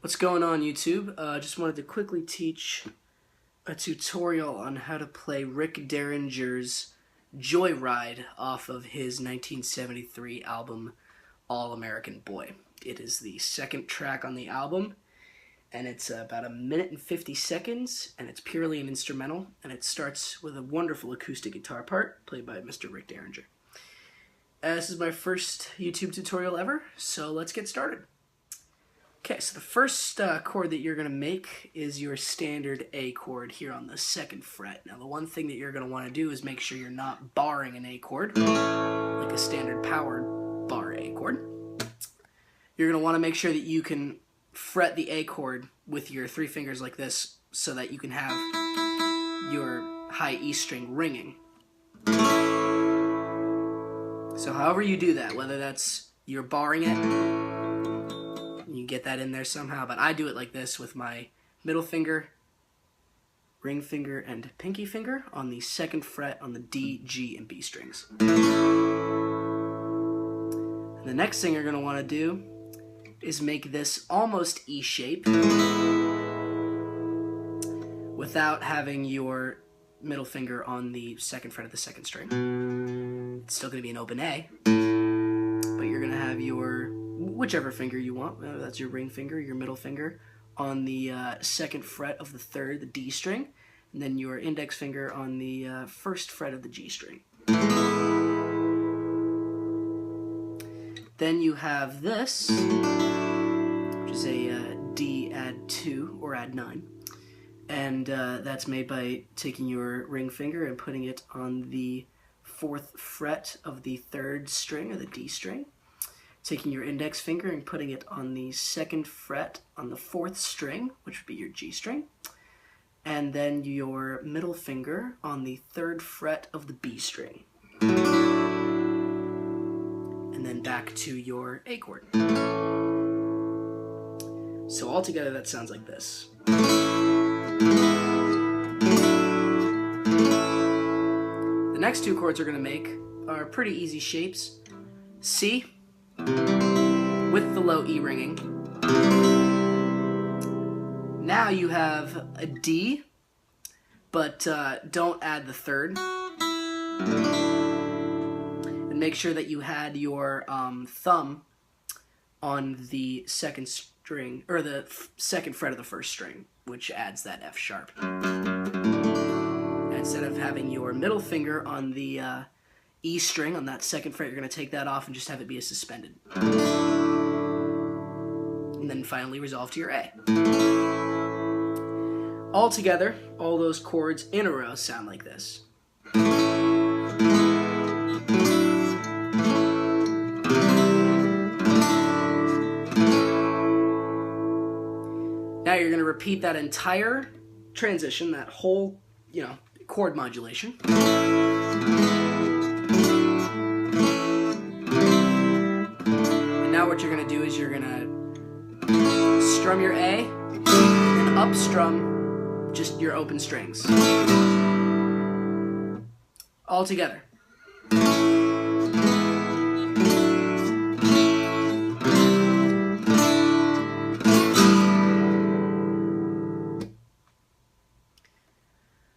What's going on, YouTube? Just wanted to quickly teach a tutorial on how to play Rick Derringer's Joyride off of his 1973 album All American Boy. It is the second track on the album, and it's about 1 minute and 50 seconds, and it's purely an instrumental, and it starts with a wonderful acoustic guitar part played by Mr. Rick Derringer. This is my first YouTube tutorial ever, so let's get started. Okay, so the first chord that you're going to make is your standard A chord here on the 2nd fret. Now the one thing that you're going to want to do is make sure you're not barring an A chord, like a standard powered bar A chord. You're going to want to make sure that you can fret the A chord with your 3 fingers like this so that you can have your high E string ringing. So however you do that, whether that's you're barring it, you can get that in there somehow, but I do it like this with my middle finger, ring finger, and pinky finger on the 2nd fret on the D, G, and B strings. And the next thing you're going to want to do is make this almost E shape without having your middle finger on the 2nd fret of the 2nd string. It's still going to be an open A, but you're going to have your whichever finger you want, that's your ring finger, your middle finger, on the 2nd fret of the 3rd, the D string, and then your index finger on the 1st fret of the G string. Then you have this, which is a D add 2 or add 9, and that's made by taking your ring finger and putting it on the 4th fret of the 3rd string, or the D string, taking your index finger and putting it on the 2nd fret on the 4th string, which would be your G string, and then your middle finger on the 3rd fret of the B string, and then back to your A chord. So altogether that sounds like this. The next 2 chords we're going to make are pretty easy shapes. C with the low E ringing. Now you have a D, but don't add the 3rd. And make sure that you had your thumb on the 2nd string, or the 2nd fret of the 1st string, which adds that F sharp. And instead of having your middle finger on the E string on that 2nd fret, you're going to take that off and just have it be a suspended. And then finally resolve to your A. All together, all those chords in a row sound like this. Now you're going to repeat that entire transition, that whole, chord modulation. Now what you're going to do is you're going to strum your A and up strum just your open strings. All together.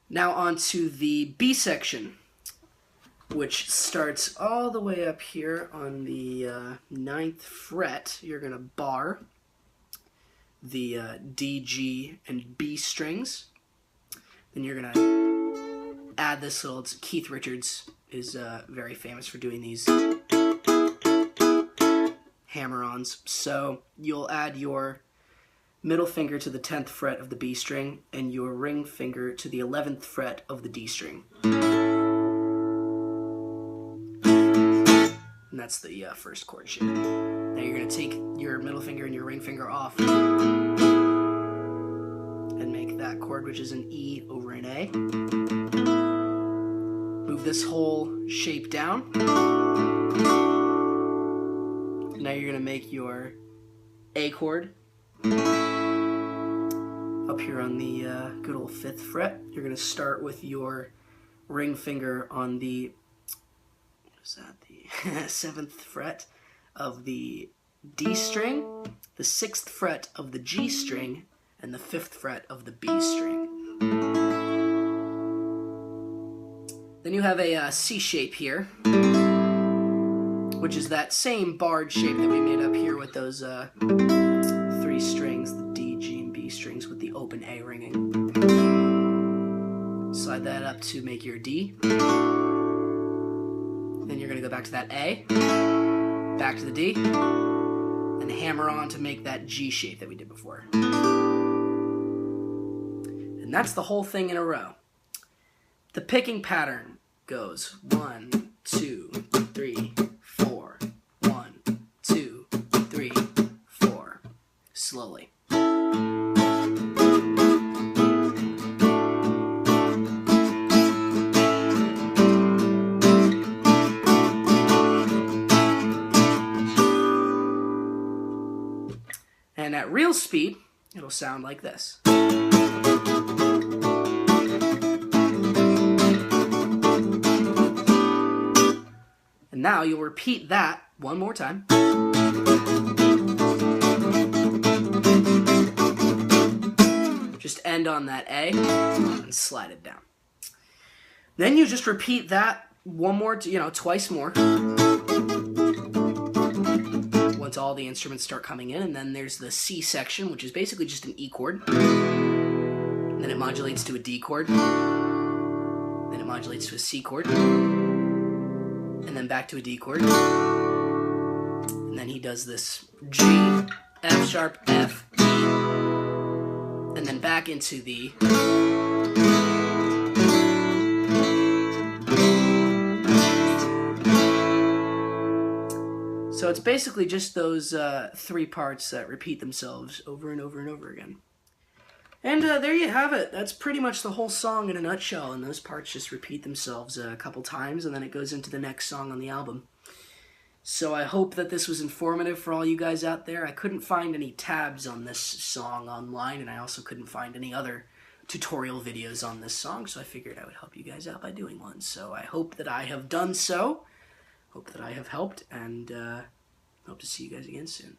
Now on to the B section, which starts all the way up here on the 9th fret. You're going to bar the D, G, and B strings. Then you're going to add this little, Keith Richards is very famous for doing these hammer-ons. So you'll add your middle finger to the 10th fret of the B string and your ring finger to the 11th fret of the D string. And that's the 1st chord shape. Now you're going to take your middle finger and your ring finger off and make that chord, which is an E over an A. Move this whole shape down. Now you're going to make your A chord up here on the good old 5th fret. You're going to start with your ring finger on the, what is that, the 7th fret of the D string, the 6th fret of the G string, and the 5th fret of the B string. Then you have a C shape here, which is that same barred shape that we made up here with those 3 strings, the D, G, and B strings with the open A ringing. Slide that up to make your D. Then you're going to go back to that A, back to the D, and hammer on to make that G shape that we did before. And that's the whole thing in a row. The picking pattern goes 1, 2, 3, 4. 1, 2, 3, 4. Slowly. And at real speed, it'll sound like this. And now you'll repeat that one more time. Just end on that A and slide it down. Then you just repeat that one more, twice more. Once all the instruments start coming in, and then there's the C section, which is basically just an E chord. And then it modulates to a D chord. Then it modulates to a C chord. And then back to a D chord. And then he does this G, F sharp, F, E. And then back into the So it's basically just those 3 parts that repeat themselves over and over and over again. And there you have it. That's pretty much the whole song in a nutshell, and those parts just repeat themselves a couple times, and then it goes into the next song on the album. So I hope that this was informative for all you guys out there. I couldn't find any tabs on this song online, and I also couldn't find any other tutorial videos on this song, so I figured I would help you guys out by doing one. So I hope that I have done so. Hope that I have helped, and hope to see you guys again soon.